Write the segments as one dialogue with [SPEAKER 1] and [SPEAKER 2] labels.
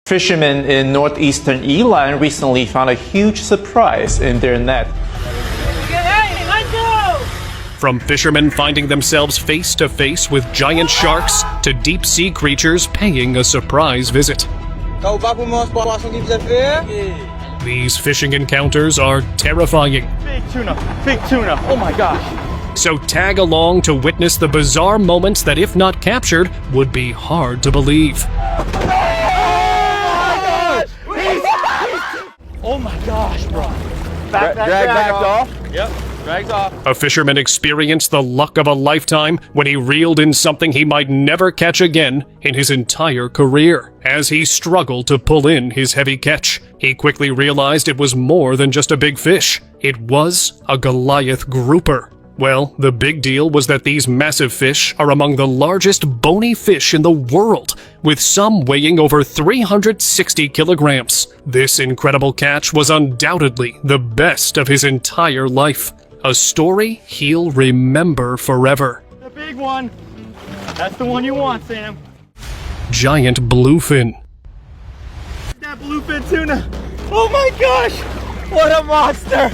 [SPEAKER 1] Fishermen in northeastern Elan recently found a huge surprise in their net.
[SPEAKER 2] From fishermen finding themselves face to face with giant sharks to deep sea creatures paying a surprise visit. These fishing encounters are terrifying.
[SPEAKER 3] Big tuna, oh my gosh.
[SPEAKER 2] So tag along to witness the bizarre moments that, if not captured, would be hard to believe.
[SPEAKER 3] Oh my gosh, bro. Drag off. Yep, drags off.
[SPEAKER 2] A fisherman experienced the luck of a lifetime when he reeled in something he might never catch again in his entire career. As he struggled to pull in his heavy catch, he quickly realized it was more than just a big fish. It was a Goliath grouper. Well, the big deal was that these massive fish are among the largest bony fish in the world, with some weighing over 360 kilograms. This incredible catch was undoubtedly the best of his entire life. A story he'll remember forever.
[SPEAKER 3] The big one. That's the one you want, Sam.
[SPEAKER 2] Giant bluefin.
[SPEAKER 3] That bluefin tuna. Oh my gosh! What a monster!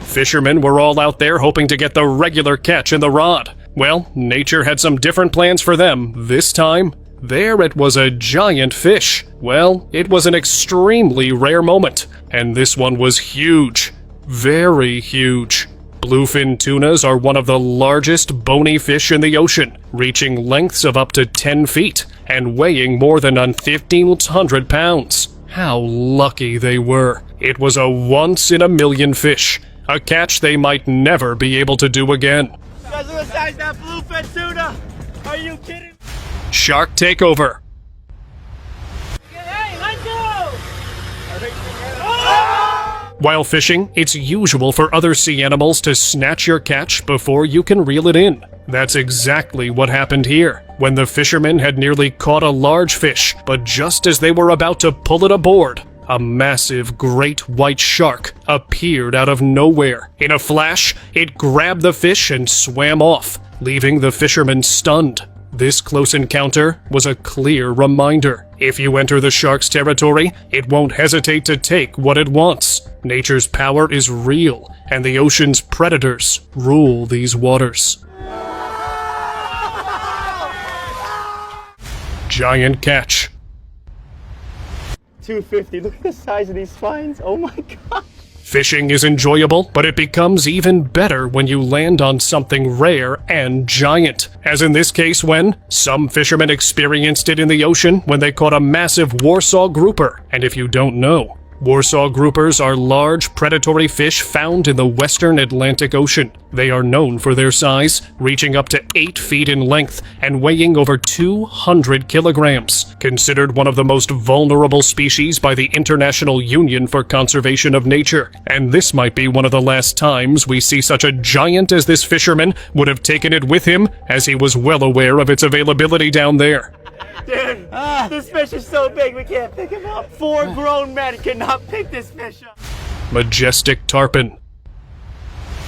[SPEAKER 2] Fishermen were all out there hoping to get the regular catch in the rod. Well, nature had some different plans for them this time. There it was, a giant fish. Well, it was an extremely rare moment, and this one was huge. Very huge. Bluefin tunas are one of the largest bony fish in the ocean, reaching lengths of up to 10 feet and weighing more than 1,500 pounds. How lucky they were. It was a once-in-a-million fish. A catch they might never be able to do again.
[SPEAKER 3] You guys are the size of that bluefin tuna! Are you kidding?
[SPEAKER 2] Shark takeover.
[SPEAKER 3] Hey, let's go!
[SPEAKER 2] While fishing, it's usual for other sea animals to snatch your catch before you can reel it in. That's exactly what happened here, when the fishermen had nearly caught a large fish, but just as they were about to pull it aboard, a massive great white shark appeared out of nowhere. In a flash, it grabbed the fish and swam off, leaving the fishermen stunned. This close encounter was a clear reminder. If you enter the shark's territory, it won't hesitate to take what it wants. Nature's power is real, and the ocean's predators rule these waters. Giant catch.
[SPEAKER 3] 250. Look at the size of these spines. Oh my god.
[SPEAKER 2] Fishing is enjoyable, but it becomes even better when you land on something rare and giant. As in this case when some fishermen experienced it in the ocean when they caught a massive Warsaw grouper. And if you don't know, Warsaw groupers are large predatory fish found in the western Atlantic Ocean. They are known for their size, reaching up to 8 feet in length and weighing over 200 kilograms. Considered one of the most vulnerable species by the International Union for Conservation of Nature. And this might be one of the last times we see such a giant as this fisherman would have taken it with him, as he was well aware of its availability down there.
[SPEAKER 3] Dude, this fish is so big we can't pick him up. 4 grown men cannot pick this fish up.
[SPEAKER 2] Majestic tarpon.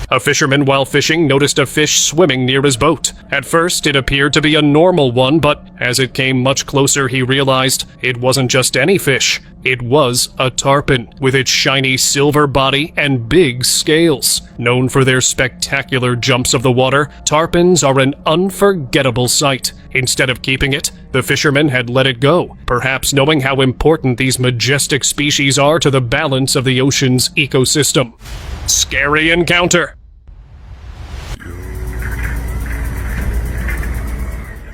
[SPEAKER 2] A fisherman while fishing noticed a fish swimming near his boat. At first, it appeared to be a normal one, but as it came much closer, he realized it wasn't just any fish. It was a tarpon, with its shiny silver body and big scales. Known for their spectacular jumps of the water, tarpons are an unforgettable sight. Instead of keeping it, the fisherman had let it go, perhaps knowing how important these majestic species are to the balance of the ocean's ecosystem. Scary encounter.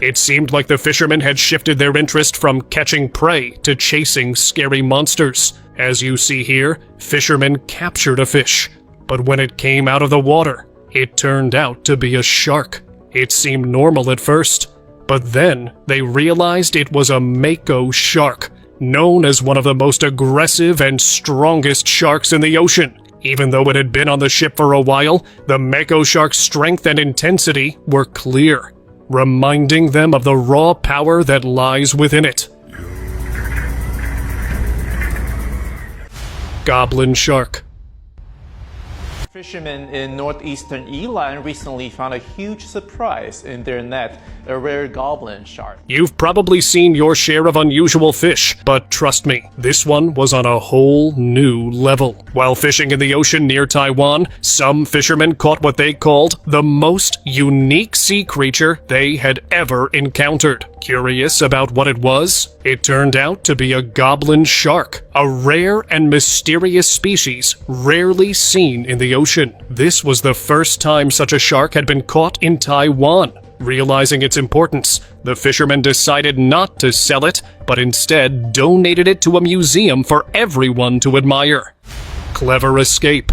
[SPEAKER 2] It seemed like the fishermen had shifted their interest from catching prey to chasing scary monsters. As you see here, fishermen captured a fish, but when it came out of the water, it turned out to be a shark. It seemed normal at first, but then they realized it was a mako shark, known as one of the most aggressive and strongest sharks in the ocean. Even though it had been on the ship for a while, the mako shark's strength and intensity were clear, reminding them of the raw power that lies within it. Goblin shark.
[SPEAKER 1] Fishermen in northeastern Elan recently found a huge surprise in their net, a rare goblin shark.
[SPEAKER 2] You've probably seen your share of unusual fish, but trust me, this one was on a whole new level. While fishing in the ocean near Taiwan, some fishermen caught what they called the most unique sea creature they had ever encountered. Curious about what it was? It turned out to be a goblin shark, a rare and mysterious species rarely seen in the ocean. This was the first time such a shark had been caught in Taiwan. Realizing its importance, the fishermen decided not to sell it, but instead donated it to a museum for everyone to admire. Clever escape.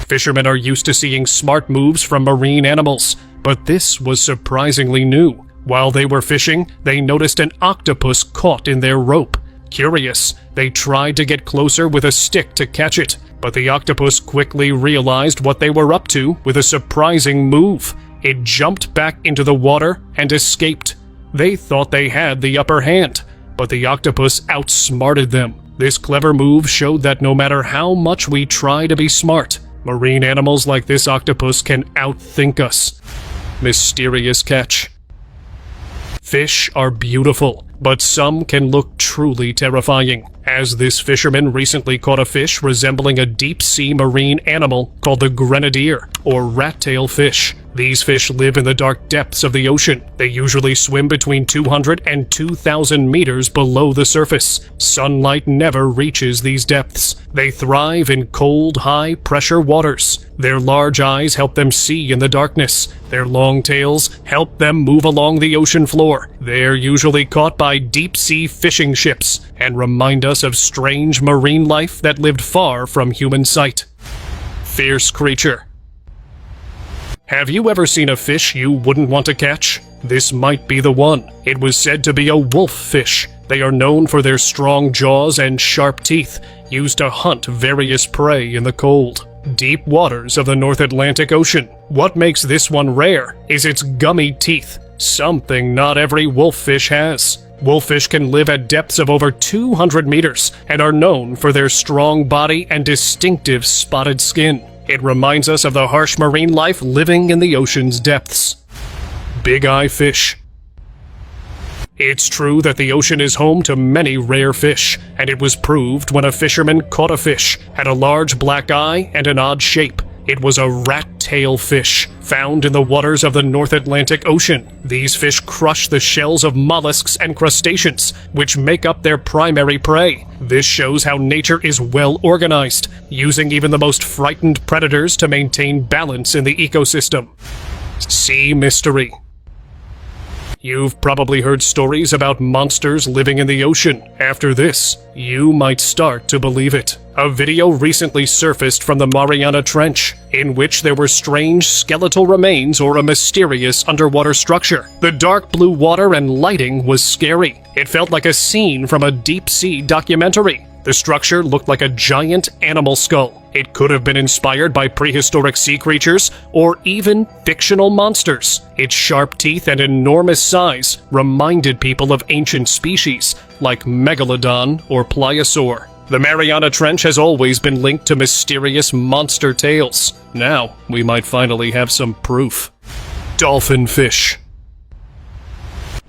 [SPEAKER 2] Fishermen are used to seeing smart moves from marine animals, but this was surprisingly new. While they were fishing, they noticed an octopus caught in their rope. Curious, they tried to get closer with a stick to catch it, but the octopus quickly realized what they were up to with a surprising move. It jumped back into the water and escaped. They thought they had the upper hand, but the octopus outsmarted them. This clever move showed that no matter how much we try to be smart, marine animals like this octopus can outthink us. Mysterious catch. Fish are beautiful, but some can look truly terrifying, as this fisherman recently caught a fish resembling a deep-sea marine animal called the grenadier, or rat-tail fish. These fish live in the dark depths of the ocean. They usually swim between 200 and 2,000 meters below the surface. Sunlight never reaches these depths. They thrive in cold, high-pressure waters. Their large eyes help them see in the darkness. Their long tails help them move along the ocean floor. They're usually caught by deep-sea fishing ships and remind us of strange marine life that lived far from human sight. Fierce creature. Have you ever seen a fish you wouldn't want to catch? This might be the one. It was said to be a wolf fish. They are known for their strong jaws and sharp teeth, used to hunt various prey in the cold, deep waters of the North Atlantic Ocean. What makes this one rare is its gummy teeth, something not every wolffish has. Wolffish can live at depths of over 200 meters and are known for their strong body and distinctive spotted skin. It reminds us of the harsh marine life living in the ocean's depths. Big eye fish. It's true that the ocean is home to many rare fish, and it was proved when a fisherman caught a fish, had a large black eye and an odd shape. It was a rat-tail fish, found in the waters of the North Atlantic Ocean. These fish crush the shells of mollusks and crustaceans, which make up their primary prey. This shows how nature is well organized, using even the most frightened predators to maintain balance in the ecosystem. Sea mystery. You've probably heard stories about monsters living in the ocean. After this, you might start to believe it. A video recently surfaced from the Mariana Trench, in which there were strange skeletal remains or a mysterious underwater structure. The dark blue water and lighting was scary. It felt like a scene from a deep-sea documentary. The structure looked like a giant animal skull. It could have been inspired by prehistoric sea creatures or even fictional monsters. Its sharp teeth and enormous size reminded people of ancient species like Megalodon or Pliosaur. The Mariana Trench has always been linked to mysterious monster tales. Now, we might finally have some proof. Dolphin fish.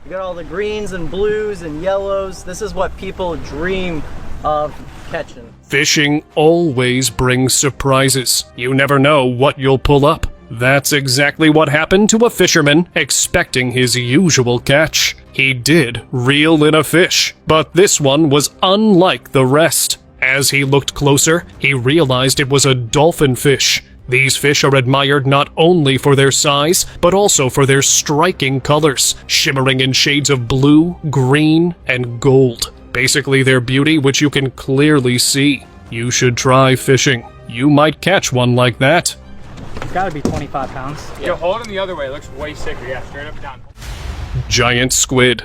[SPEAKER 3] You got all the greens and blues and yellows. This is what people dream of catching.
[SPEAKER 2] Fishing always brings surprises. You never know what you'll pull up. That's exactly what happened to a fisherman expecting his usual catch. He did reel in a fish, but this one was unlike the rest. As he looked closer, he realized it was a dolphin fish. These fish are admired not only for their size, but also for their striking colors, shimmering in shades of blue, green, and gold. Basically their beauty, which you can clearly see. You should try fishing. You might catch one like that.
[SPEAKER 3] It's gotta be 25 pounds.
[SPEAKER 4] Yo, hold him the other way. It looks way sicker. Yeah, straight up and down.
[SPEAKER 2] Giant squid.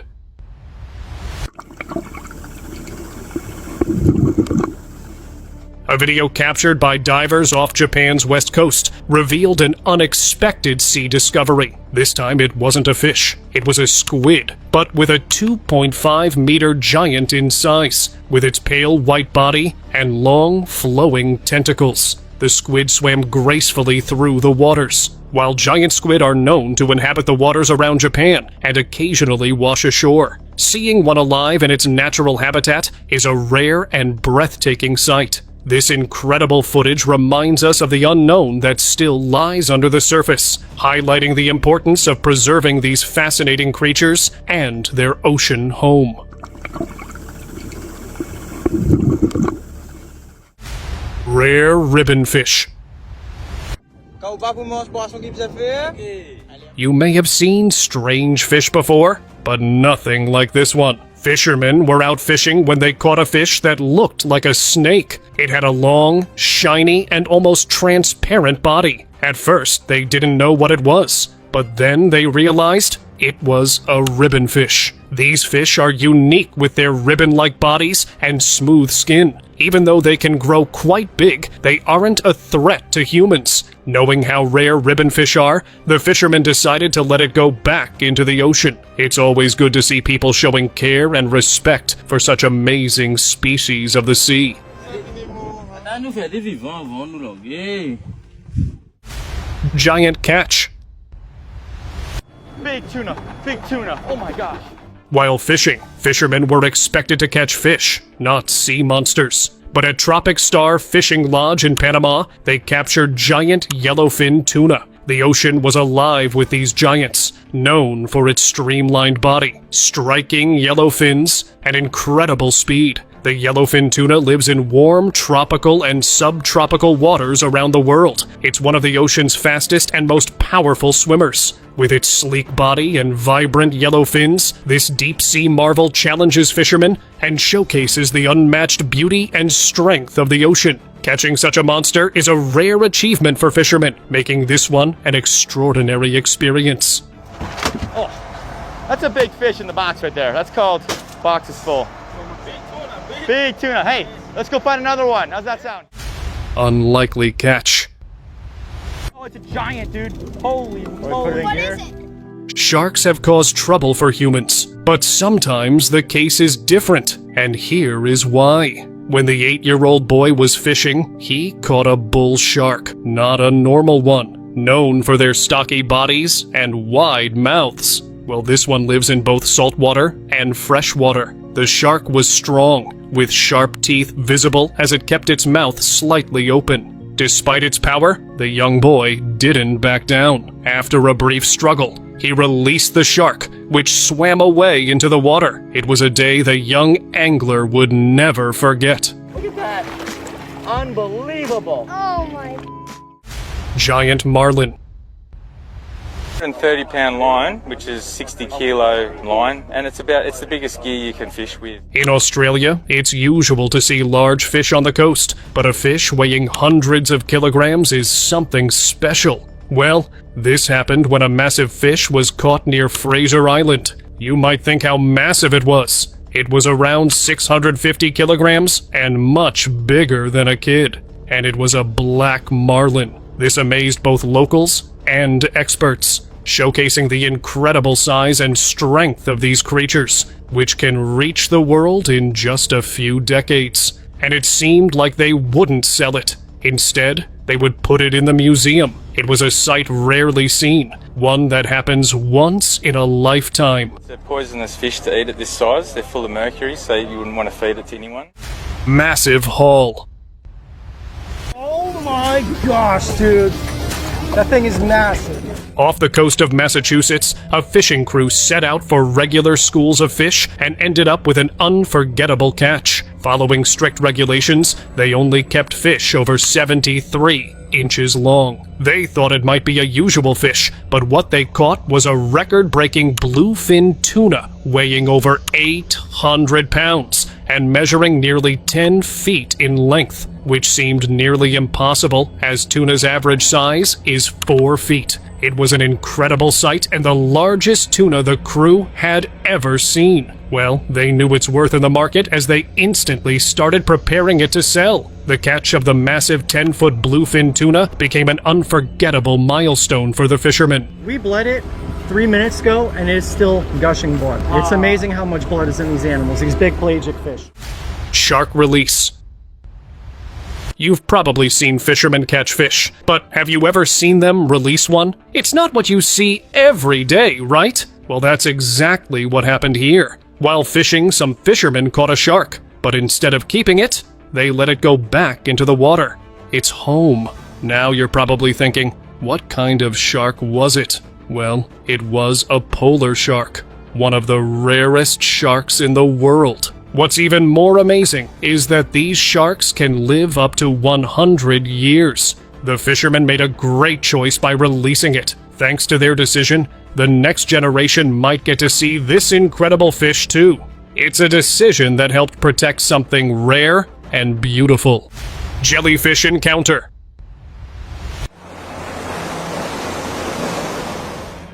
[SPEAKER 2] A video captured by divers off Japan's west coast revealed an unexpected sea discovery. This time it wasn't a fish, it was a squid, but with a 2.5-meter giant in size, with its pale white body and long, flowing tentacles. The squid swam gracefully through the waters. While giant squid are known to inhabit the waters around Japan and occasionally wash ashore, seeing one alive in its natural habitat is a rare and breathtaking sight. This incredible footage reminds us of the unknown that still lies under the surface, highlighting the importance of preserving these fascinating creatures and their ocean home. Rare ribbonfish. You may have seen strange fish before, but nothing like this one. Fishermen were out fishing when they caught a fish that looked like a snake. It had a long, shiny, and almost transparent body. At first, they didn't know what it was, but then they realized it was a ribbonfish. These fish are unique with their ribbon-like bodies and smooth skin. Even though they can grow quite big, they aren't a threat to humans. Knowing how rare ribbonfish are, the fishermen decided to let it go back into the ocean. It's always good to see people showing care and respect for such amazing species of the sea. Giant catch.
[SPEAKER 4] Big tuna, oh my gosh.
[SPEAKER 2] While fishing, fishermen were expected to catch fish, not sea monsters. But at Tropic Star Fishing Lodge in Panama, they captured giant yellowfin tuna. The ocean was alive with these giants, known for its streamlined body, striking yellow fins, and incredible speed. The yellowfin tuna lives in warm tropical and subtropical waters around the world. It's one of the ocean's fastest and most powerful swimmers. With its sleek body and vibrant yellow fins, this deep-sea marvel challenges fishermen and showcases the unmatched beauty and strength of the ocean. Catching such a monster is a rare achievement for fishermen, making this one an extraordinary experience.
[SPEAKER 4] Oh, that's a big fish in the box right there. That's called box is full. Big tuna. Hey, let's go find another one. How's that sound?
[SPEAKER 2] Unlikely catch.
[SPEAKER 4] Oh, it's a giant, dude. Holy moly.
[SPEAKER 5] What is it?
[SPEAKER 2] Sharks have caused trouble for humans, but sometimes the case is different, and here is why. When the 8-year-old boy was fishing, he caught a bull shark, not a normal one, known for their stocky bodies and wide mouths. Well, this one lives in both saltwater and freshwater. The shark was strong, with sharp teeth visible as it kept its mouth slightly open. Despite its power, the young boy didn't back down. After a brief struggle, he released the shark, which swam away into the water. It was a day the young angler would never forget.
[SPEAKER 3] Look at that. Unbelievable.
[SPEAKER 5] Oh my.
[SPEAKER 2] Giant marlin.
[SPEAKER 6] 130-pound line, which is 60-kilo line, and it's the biggest gear you can fish with.
[SPEAKER 2] In Australia, it's usual to see large fish on the coast, but a fish weighing hundreds of kilograms is something special. Well, this happened when a massive fish was caught near Fraser Island. You might think how massive it was. It was around 650 kilograms and much bigger than a kid. And it was a black marlin. This amazed both locals and experts, showcasing the incredible size and strength of these creatures, which can reach the world in just a few decades. And it seemed like they wouldn't sell it. Instead, they would put it in the museum. It was a sight rarely seen, one that happens once in a lifetime.
[SPEAKER 6] It's a poisonous fish to eat at this size. They're full of mercury, so you wouldn't want to feed it to anyone.
[SPEAKER 2] Massive haul.
[SPEAKER 3] Oh my gosh, dude. That thing is massive.
[SPEAKER 2] Off the coast of Massachusetts, a fishing crew set out for regular schools of fish and ended up with an unforgettable catch. Following strict regulations, they only kept fish over 73 inches long. They thought it might be a usual fish, but what they caught was a record-breaking bluefin tuna weighing over 800 pounds and measuring nearly 10 feet in length, which seemed nearly impossible as tuna's average size is 4 feet. It was an incredible sight and the largest tuna the crew had ever seen. Well, they knew its worth in the market as they instantly started preparing it to sell. The catch of the massive 10-foot bluefin tuna became an unforgettable milestone for the fishermen.
[SPEAKER 3] We bled it 3 minutes ago and it is still gushing blood. It's amazing how much blood is in these animals, these big pelagic fish.
[SPEAKER 2] Shark release. You've probably seen fishermen catch fish, but have you ever seen them release one? It's not what you see every day, right? Well, that's exactly what happened here. While fishing, some fishermen caught a shark, but instead of keeping it, they let it go back into the water. It's home. Now you're probably thinking, what kind of shark was it? Well, it was a polar shark, one of the rarest sharks in the world. What's even more amazing is that these sharks can live up to 100 years. The fishermen made a great choice by releasing it. Thanks to their decision, the next generation might get to see this incredible fish too. It's a decision that helped protect something rare and beautiful. Jellyfish encounter.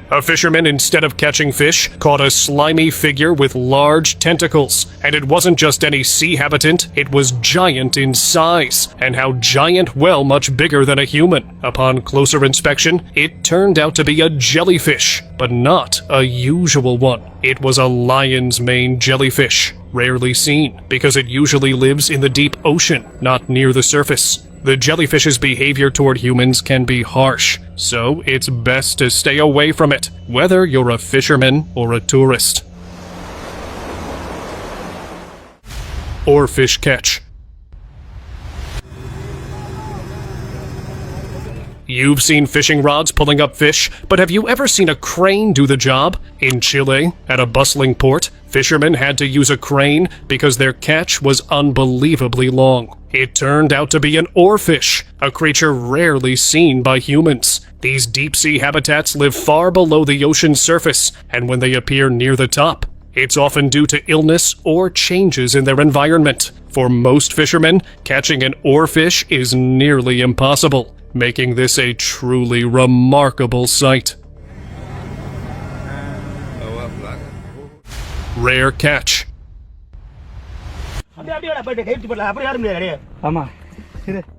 [SPEAKER 2] A fisherman, instead of catching fish, caught a slimy figure with large tentacles. And it wasn't just any sea habitant, it was giant in size. And how giant? Well, much bigger than a human. Upon closer inspection, it turned out to be a jellyfish, but not a usual one. It was a lion's mane jellyfish, rarely seen, because it usually lives in the deep ocean, not near the surface. The jellyfish's behavior toward humans can be harsh, so it's best to stay away from it, whether you're a fisherman or a tourist. Or fish catch. You've seen fishing rods pulling up fish, but have you ever seen a crane do the job? In Chile, at a bustling port, fishermen had to use a crane because their catch was unbelievably long. It turned out to be an oarfish, a creature rarely seen by humans. These deep-sea habitats live far below the ocean's surface, and when they appear near the top, it's often due to illness or changes in their environment. For most fishermen, catching an oarfish is nearly impossible, making this a truly remarkable sight. Rare catch.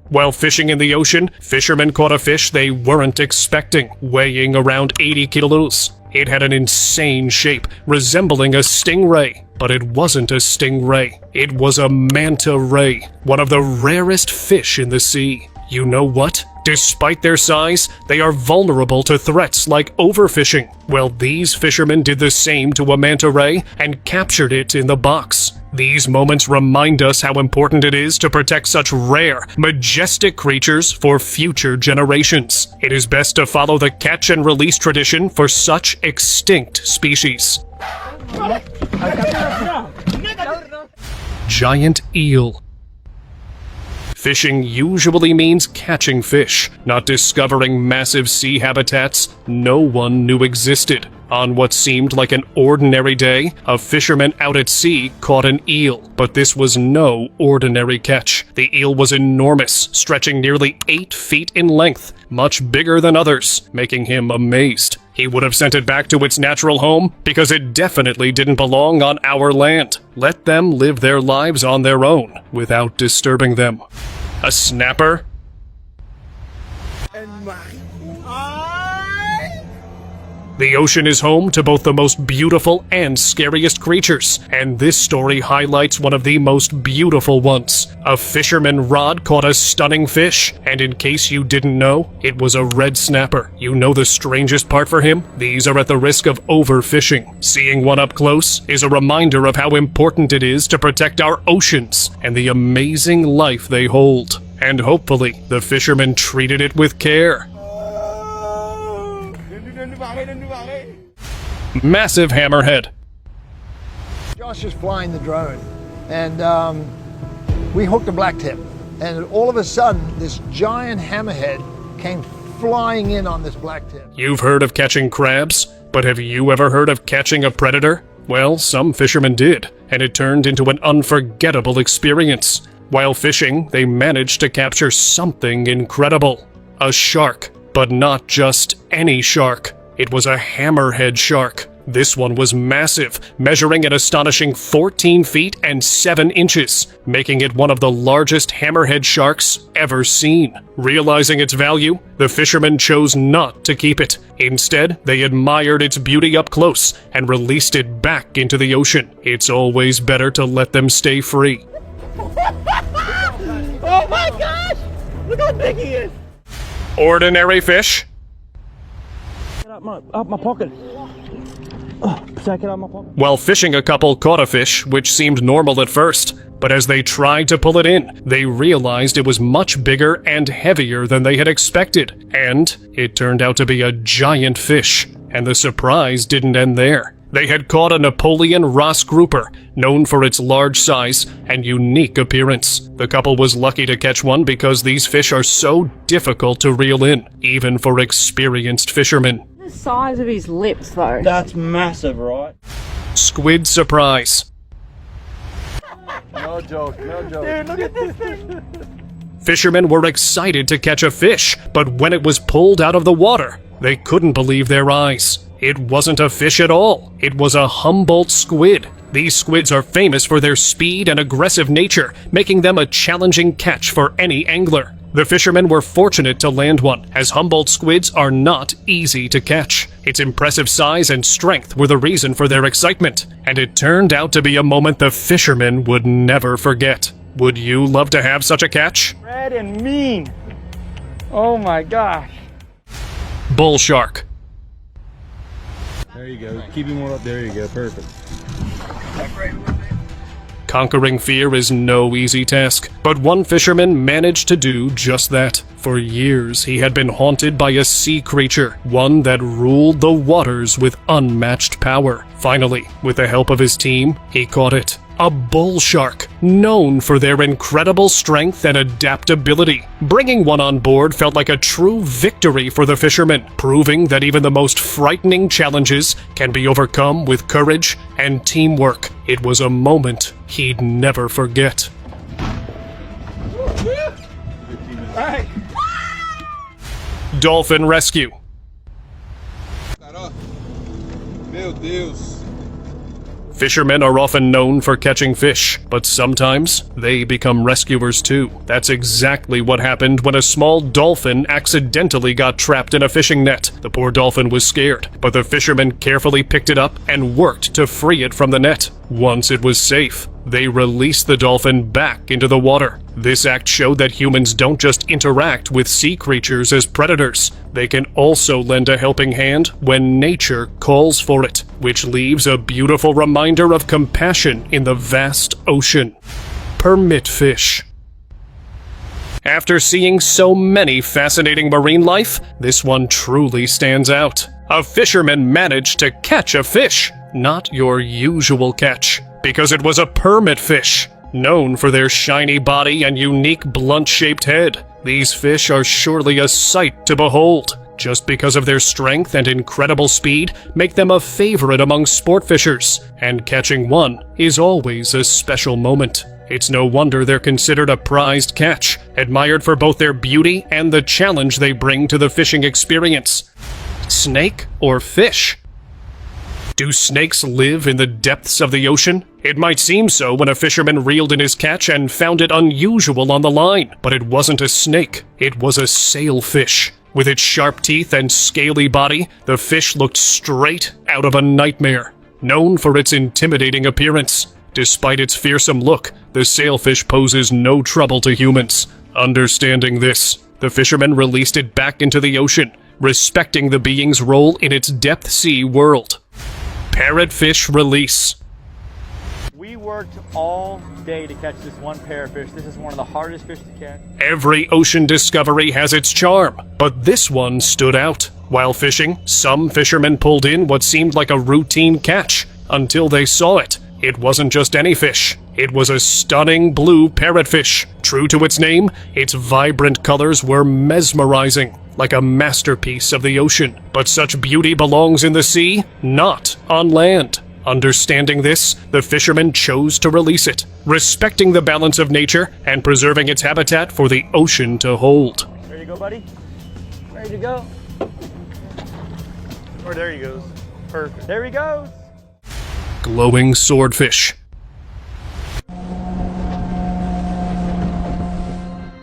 [SPEAKER 2] While fishing in the ocean, fishermen caught a fish they weren't expecting, weighing around 80 kilos. It had an insane shape, resembling a stingray. But it wasn't a stingray. It was a manta ray, one of the rarest fish in the sea. You know what? Despite their size, they are vulnerable to threats like overfishing. Well, these fishermen did the same to a manta ray and captured it in the box. These moments remind us how important it is to protect such rare, majestic creatures for future generations. It is best to follow the catch and release tradition for such extinct species. Giant eel. Fishing usually means catching fish, not discovering massive sea habitats no one knew existed. On what seemed like an ordinary day, a fisherman out at sea caught an eel, but this was no ordinary catch. The eel was enormous, stretching nearly 8 feet in length, much bigger than others, making him amazed. He would have sent it back to its natural home because it definitely didn't belong on our land. Let them live their lives on their own without disturbing them. A snapper? The ocean is home to both the most beautiful and scariest creatures, and this story highlights one of the most beautiful ones. A fisherman rod caught a stunning fish, and in case you didn't know, it was a red snapper. You know the strangest part for him? These are at the risk of overfishing. Seeing one up close is a reminder of how important it is to protect our oceans and the amazing life they hold. And hopefully, the fisherman treated it with care. Massive hammerhead.
[SPEAKER 5] Josh is flying the drone, and we hooked a blacktip, and all of a sudden this giant hammerhead came flying in on this blacktip.
[SPEAKER 2] You've heard of catching crabs, but have you ever heard of catching a predator? Well, some fishermen did, and it turned into an unforgettable experience. While fishing, they managed to capture something incredible. A shark, but not just any shark. It was a hammerhead shark. This one was massive, measuring an astonishing 14 feet and 7 inches, making it one of the largest hammerhead sharks ever seen. Realizing its value, the fishermen chose not to keep it. Instead, they admired its beauty up close and released it back into the ocean. It's always better to let them stay free.
[SPEAKER 7] Oh my gosh!
[SPEAKER 3] Look how big he is.
[SPEAKER 2] Ordinary fish?
[SPEAKER 3] Up my pocket. Oh, take it out of my pocket.
[SPEAKER 2] While fishing, a couple caught a fish, which seemed normal at first. But as they tried to pull it in, they realized it was much bigger and heavier than they had expected. And it turned out to be a giant fish. And the surprise didn't end there. They had caught a Napoleon Ross grouper, known for its large size and unique appearance. The couple was lucky to catch one because these fish are so difficult to reel in, even for experienced fishermen.
[SPEAKER 7] The size of his lips, though.
[SPEAKER 3] That's massive, right?
[SPEAKER 2] Squid surprise.
[SPEAKER 5] No joke, no joke.
[SPEAKER 3] Dude, look at this thing.
[SPEAKER 2] Fishermen were excited to catch a fish, but when it was pulled out of the water, they couldn't believe their eyes. It wasn't a fish at all. It was a Humboldt squid. These squids are famous for their speed and aggressive nature, making them a challenging catch for any angler. The fishermen were fortunate to land one, as Humboldt squids are not easy to catch. Its impressive size and strength were the reason for their excitement, and it turned out to be a moment the fishermen would never forget. Would you love to have such a catch?
[SPEAKER 4] Red and mean. Oh my gosh.
[SPEAKER 2] Bull shark.
[SPEAKER 8] There you go. Keep him more up. There you go. Perfect.
[SPEAKER 2] Conquering fear is no easy task, but one fisherman managed to do just that. For years, he had been haunted by a sea creature, one that ruled the waters with unmatched power. Finally, with the help of his team, he caught it. A bull shark, known for their incredible strength and adaptability. Bringing one on board felt like a true victory for the fishermen, proving that even the most frightening challenges can be overcome with courage and teamwork. It was a moment he'd never forget. Dolphin rescue.
[SPEAKER 8] Meu Deus.
[SPEAKER 2] Fishermen are often known for catching fish, but sometimes they become rescuers too. That's exactly what happened when a small dolphin accidentally got trapped in a fishing net. The poor dolphin was scared, but the fishermen carefully picked it up and worked to free it from the net. Once it was safe, they released the dolphin back into the water. This act showed that humans don't just interact with sea creatures as predators. They can also lend a helping hand when nature calls for it, which leaves a beautiful reminder of compassion in the vast ocean. Permit fish. After seeing so many fascinating marine life, this one truly stands out. A fisherman managed to catch a fish, not your usual catch, because it was a permit fish. Known for their shiny body and unique blunt-shaped head, these fish are surely a sight to behold. Just because of their strength and incredible speed, make them a favorite among sport fishers, and catching one is always a special moment. It's no wonder they're considered a prized catch, admired for both their beauty and the challenge they bring to the fishing experience. Snake or fish? Do snakes live in the depths of the ocean? It might seem so when a fisherman reeled in his catch and found it unusual on the line, but it wasn't a snake, it was a sailfish. With its sharp teeth and scaly body, the fish looked straight out of a nightmare. Known for its intimidating appearance, despite its fearsome look, the sailfish poses no trouble to humans. Understanding this, the fishermen released it back into the ocean, respecting the being's role in its depth sea world. Parrotfish release.
[SPEAKER 4] We worked all day to catch this one parrotfish. This is one of the hardest fish to catch.
[SPEAKER 2] Every ocean discovery has its charm, but this one stood out. While fishing, some fishermen pulled in what seemed like a routine catch, until they saw it. It wasn't just any fish. It was a stunning blue parrotfish. True to its name, its vibrant colors were mesmerizing, like a masterpiece of the ocean. But such beauty belongs in the sea, not on land. Understanding this, the fishermen chose to release it, respecting the balance of nature and preserving its habitat for the ocean to hold.
[SPEAKER 4] There you go, buddy. Ready to go. Or there he goes. Perfect. There he goes.
[SPEAKER 2] Glowing swordfish.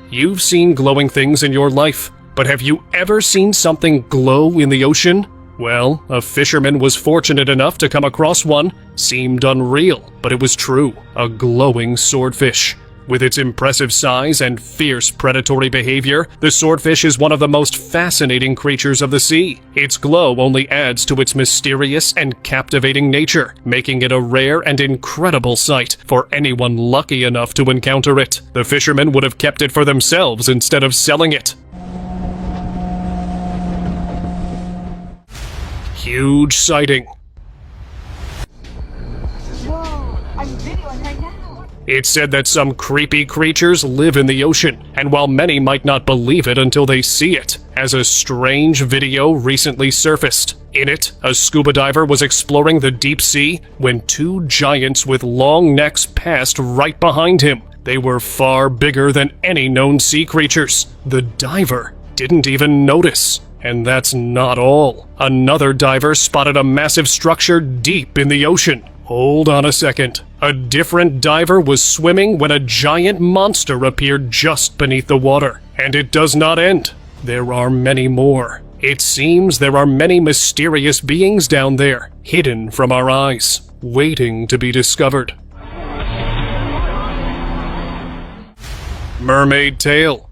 [SPEAKER 2] You've seen glowing things in your life, but have you ever seen something glow in the ocean? Well, a fisherman was fortunate enough to come across one. Seemed unreal, but it was true. A glowing swordfish. With its impressive size and fierce predatory behavior, the swordfish is one of the most fascinating creatures of the sea. Its glow only adds to its mysterious and captivating nature, making it a rare and incredible sight for anyone lucky enough to encounter it. The fishermen would have kept it for themselves instead of selling it. Huge sighting. It's said that some creepy creatures live in the ocean, and while many might not believe it until they see it, as a strange video recently surfaced. In it, a scuba diver was exploring the deep sea when two giants with long necks passed right behind him. They were far bigger than any known sea creatures. The diver didn't even notice. And that's not all. Another diver spotted a massive structure deep in the ocean. Hold on a second. A different diver was swimming when a giant monster appeared just beneath the water. And it does not end. There are many more. It seems there are many mysterious beings down there, hidden from our eyes, waiting to be discovered. Mermaid tail.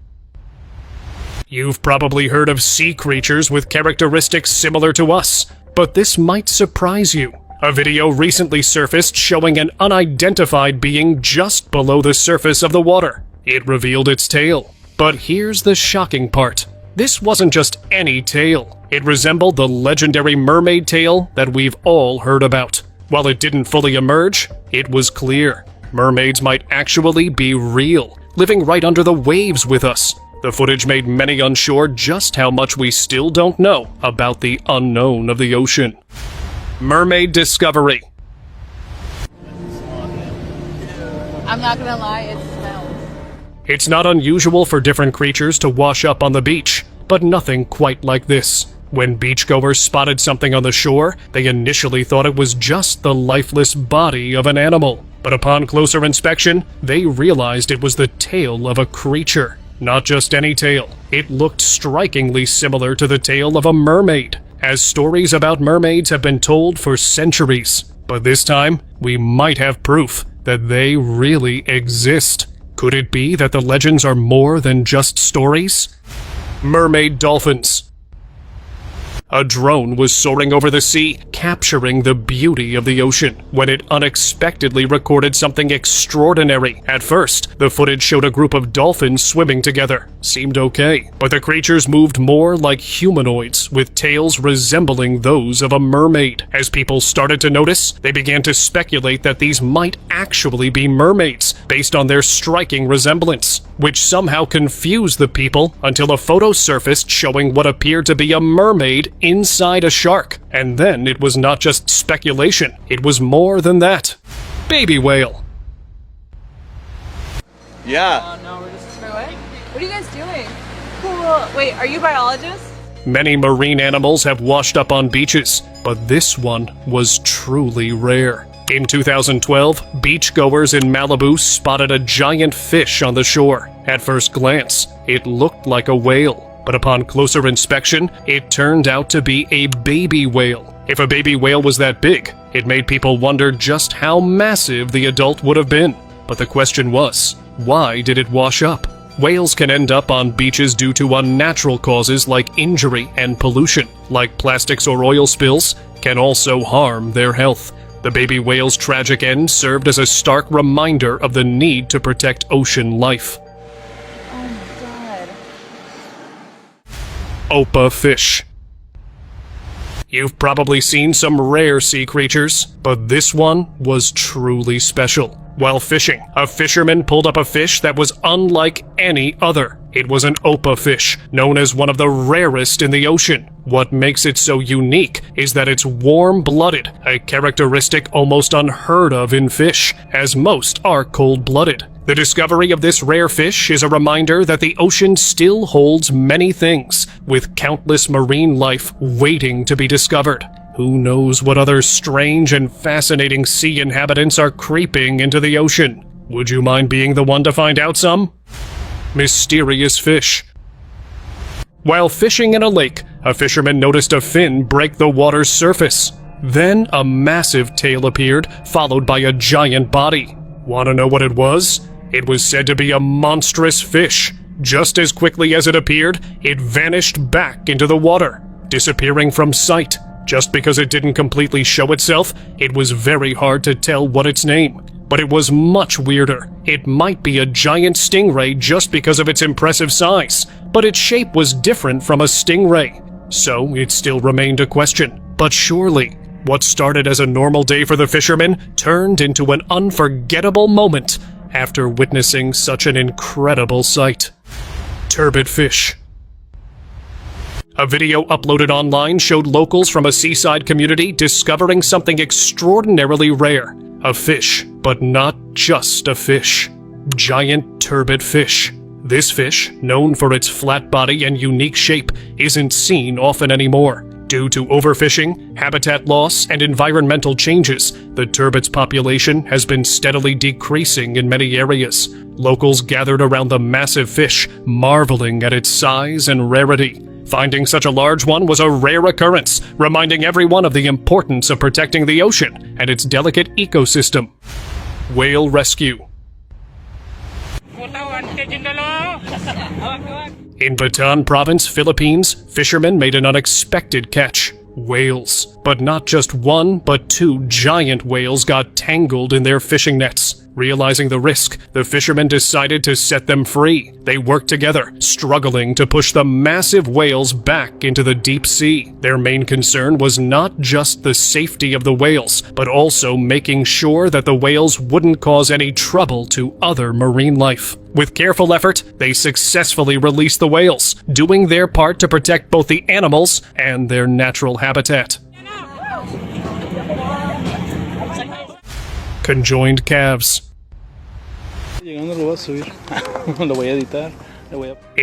[SPEAKER 2] You've probably heard of sea creatures with characteristics similar to us, but this might surprise you. A video recently surfaced showing an unidentified being just below the surface of the water. It revealed its tail. But here's the shocking part. This wasn't just any tail. It resembled the legendary mermaid tail that we've all heard about. While it didn't fully emerge, it was clear. Mermaids might actually be real, living right under the waves with us. The footage made many unsure just how much we still don't know about the unknown of the ocean. Mermaid discovery.
[SPEAKER 7] I'm not gonna lie, it smells.
[SPEAKER 2] It's not unusual for different creatures to wash up on the beach, but nothing quite like this. When beachgoers spotted something on the shore, they initially thought it was just the lifeless body of an animal. But upon closer inspection, they realized it was the tail of a creature. Not just any tail. It looked strikingly similar to the tail of a mermaid, as stories about mermaids have been told for centuries. But this time, we might have proof that they really exist. Could it be that the legends are more than just stories? Mermaid dolphins. A drone was soaring over the sea, capturing the beauty of the ocean, when it unexpectedly recorded something extraordinary. At first, the footage showed a group of dolphins swimming together. Seemed okay, but the creatures moved more like humanoids, with tails resembling those of a mermaid. As people started to notice, they began to speculate that these might actually be mermaids, based on their striking resemblance, which somehow confused the people until a photo surfaced showing what appeared to be a mermaid inside a shark. And then it was not just speculation, it was more than that. Baby whale.
[SPEAKER 4] Yeah.
[SPEAKER 7] Oh no, we're just away. What are you guys doing? Cool. Wait, are you biologists?
[SPEAKER 2] Many marine animals have washed up on beaches, but this one was truly rare. In 2012, beachgoers in Malibu spotted a giant fish on the shore. At first glance, it looked like a whale. But upon closer inspection, it turned out to be a baby whale. If a baby whale was that big, it made people wonder just how massive the adult would have been. But the question was, why did it wash up? Whales can end up on beaches due to unnatural causes like injury and pollution, like plastics or oil spills, can also harm their health. The baby whale's tragic end served as a stark reminder of the need to protect ocean life. Opah fish. You've probably seen some rare sea creatures, but this one was truly special. While fishing, a fisherman pulled up a fish that was unlike any other. It was an opah fish, known as one of the rarest in the ocean. What makes it so unique is that it's warm-blooded, a characteristic almost unheard of in fish, as most are cold-blooded. The discovery of this rare fish is a reminder that the ocean still holds many things, with countless marine life waiting to be discovered. Who knows what other strange and fascinating sea inhabitants are creeping into the ocean? Would you mind being the one to find out some? Mysterious fish. While fishing in a lake, a fisherman noticed a fin break the water's surface. Then a massive tail appeared, followed by a giant body. Want to know what it was? It was said to be a monstrous fish. Just as quickly as it appeared, it vanished back into the water, disappearing from sight. Just because it didn't completely show itself, it was very hard to tell what its name. But it was much weirder. It might be a giant stingray just because of its impressive size, but its shape was different from a stingray. So it still remained a question. But surely, what started as a normal day for the fishermen turned into an unforgettable moment after witnessing such an incredible sight. Turbid fish. A video uploaded online showed locals from a seaside community discovering something extraordinarily rare. A fish, but not just a fish. Giant turbid fish. This fish, known for its flat body and unique shape, isn't seen often anymore. Due to overfishing, habitat loss, and environmental changes, the turbid's population has been steadily decreasing in many areas. Locals gathered around the massive fish, marveling at its size and rarity. Finding such a large one was a rare occurrence, reminding everyone of the importance of protecting the ocean and its delicate ecosystem. Whale rescue. In Bataan Province, Philippines, fishermen made an unexpected catch. Whales. But not just one, but two giant whales got tangled in their fishing nets. Realizing the risk, the fishermen decided to set them free. They worked together, struggling to push the massive whales back into the deep sea. Their main concern was not just the safety of the whales, but also making sure that the whales wouldn't cause any trouble to other marine life. With careful effort, they successfully released the whales, doing their part to protect both the animals and their natural habitat. Conjoined calves. In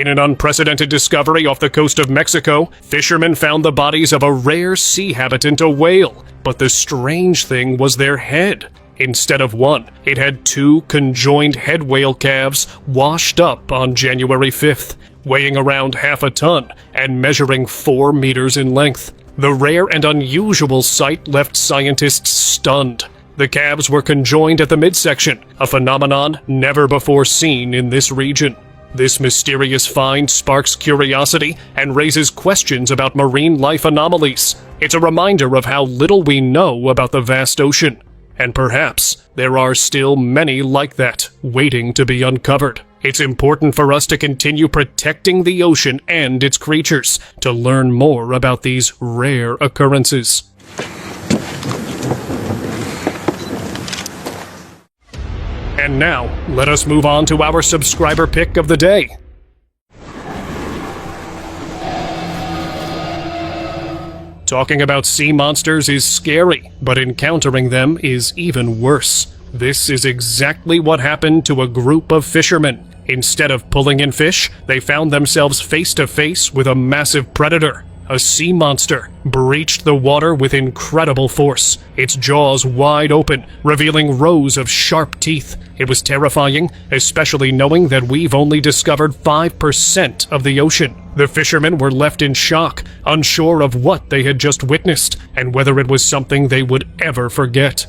[SPEAKER 2] an unprecedented discovery off the coast of Mexico, fishermen found the bodies of a rare sea habitant, a whale. But the strange thing was their head. Instead of one, it had two conjoined head whale calves washed up on January 5th, weighing around half a ton and measuring 4 meters in length. The rare and unusual sight left scientists stunned. The calves were conjoined at the midsection, a phenomenon never before seen in this region. This mysterious find sparks curiosity and raises questions about marine life anomalies. It's a reminder of how little we know about the vast ocean. And perhaps there are still many like that, waiting to be uncovered. It's important for us to continue protecting the ocean and its creatures, to learn more about these rare occurrences. And now, let us move on to our subscriber pick of the day. Talking about sea monsters is scary, but encountering them is even worse. This is exactly what happened to a group of fishermen. Instead of pulling in fish, they found themselves face to face with a massive predator. A sea monster breached the water with incredible force, its jaws wide open, revealing rows of sharp teeth. It was terrifying, especially knowing that we've only discovered 5% of the ocean. The fishermen were left in shock, unsure of what they had just witnessed, and whether it was something they would ever forget.